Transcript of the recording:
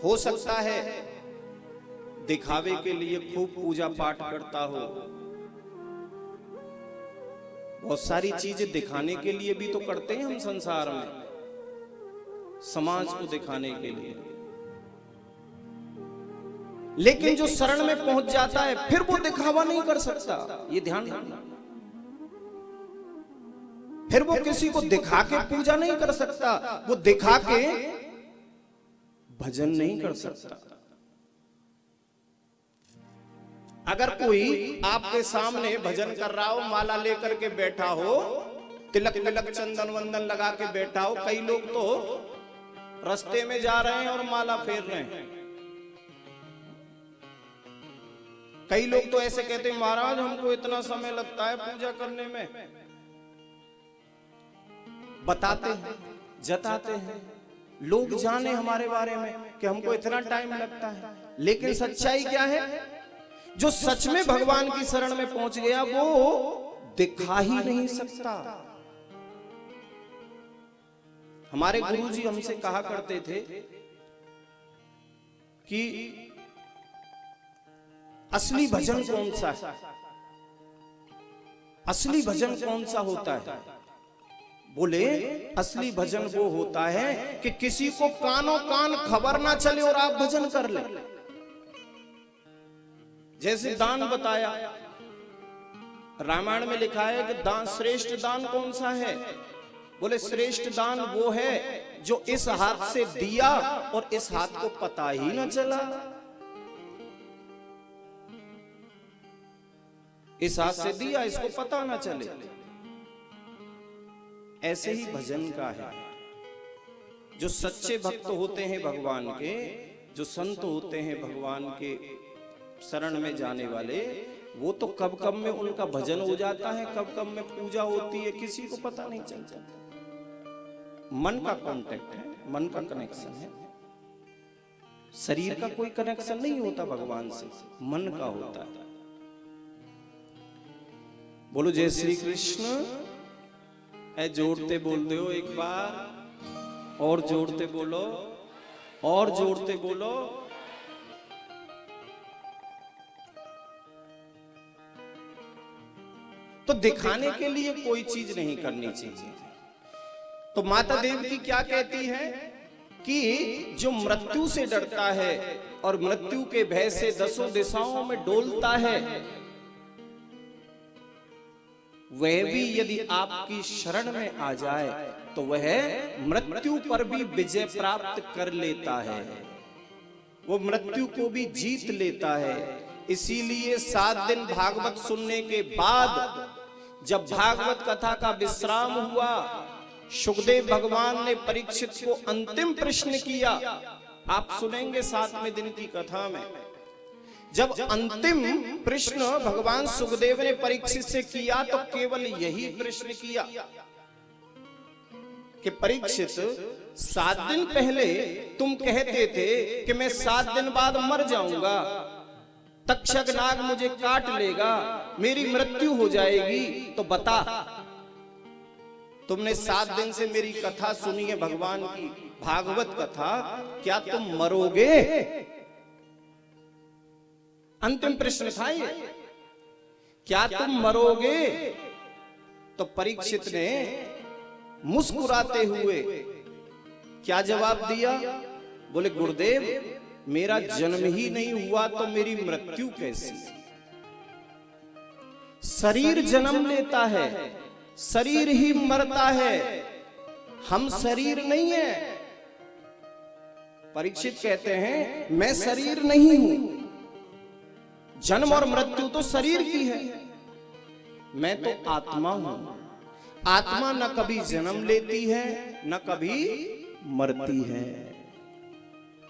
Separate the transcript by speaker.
Speaker 1: हो सकता है दिखावे के लिए खूब पूजा पाठ करता हो, बहुत सारी चीजें दिखाने के लिए भी तो करते हैं हम संसार में, समाज को दिखाने के लिए। लेकिन जो शरण में पहुंच जाता है फिर वो दिखावा नहीं कर सकता, ये ध्यान रखना। फिर वो किसी को दिखा के पूजा नहीं कर सकता, वो दिखा के भजन नहीं कर सकता। अगर कोई आपके सामने भजन कर रहा हो, माला लेकर के बैठा हो, तिलक विलक चंदन वंदन लगा के बैठा हो, कई लोग तो रास्ते में जा रहे हैं और माला फेर रहे हैं। कई लोग तो ऐसे कहते हैं, महाराज हमको इतना समय लगता है पूजा करने में। बताते हैं, जताते हैं, लोग जाने हमारे बारे में कि हमको इतना टाइम लगता है। लेकिन सच्चाई क्या है? जो सच में भगवान की शरण में पहुंच गया वो दिखा ही नहीं सकता। हमारे गुरुजी हमसे कहा करते थे कि असली भजन कौन सा है, असली भजन कौन सा होता है? बोले असली भजन वो होता है कि किसी को कानों कान खबर ना चले और आप भजन कर ले। जैसे दान बताया, रामायण में लिखा है कि दान, श्रेष्ठ दान कौन सा है? बोले श्रेष्ठ दान वो है जो इस हाथ से दिया और इस हाथ को पता ही ना चला। इस हाथ से दिया, इसको पता ना चले। ऐसे ही भजन का है। जो सच्चे भक्त होते हैं भगवान के, जो संत होते हैं भगवान के शरण में जाने वाले, वो तो कब कब में उनका भजन हो जाता है, कब कब में पूजा होती है, किसी को पता नहीं चलता। मन का कांटेक्ट है, मन का कनेक्शन है। शरीर का कोई कनेक्शन नहीं होता भगवान से, मन का होता है। बोलो जय श्री कृष्ण। ऐ जोड़ते बोल दो एक बार, और जोड़ते बोलो, और जोड़ते बोलो। तो दिखाने के लिए कोई चीज नहीं करनी चाहिए। तो माता देवकी क्या कहती है कि जो मृत्यु से डरता है और मृत्यु के भय से दसों दिशाओं में डोलता है, वह भी यदि आपकी शरण में आ जाए तो वह मृत्यु पर भी विजय प्राप्त कर लेता है, वो मृत्यु को भी जीत लेता है। इसीलिए 7 दिन भागवत सुनने के बाद जब भागवत कथा का विश्राम हुआ, सुखदेव भगवान ने परीक्षित को अंतिम प्रश्न किया। आप सुनेंगे 7वें दिन की कथा में, जब अंतिम प्रश्न भगवान सुखदेव ने परीक्षित से किया तो केवल यही प्रश्न किया कि परीक्षित 7 दिन पहले तुम कहते थे कि मैं 7 दिन बाद मर जाऊंगा, तक्षक नाग मुझे काट लेगा, मेरी मृत्यु हो जाएगी, तो बता, तुमने 7 दिन से मेरी कथा सुनी है भगवान की भागवत कथा, क्या तुम मरोगे? अंतिम प्रश्न था ये, क्या तुम मरोगे? तो परीक्षित ने मुस्कुराते हुए क्या जवाब दिया? बोले गुरुदेव, मेरा जन्म ही नहीं हुआ तो मेरी मृत्यु कैसी? शरीर जन्म लेता है, शरीर ही मरता है, हम शरीर नहीं है। परीक्षित कहते हैं मैं शरीर नहीं हूं, जन्म और मृत्यु तो शरीर की है, मैं तो आत्मा हूं। आत्मा न कभी जन्म लेती है न कभी मरती है।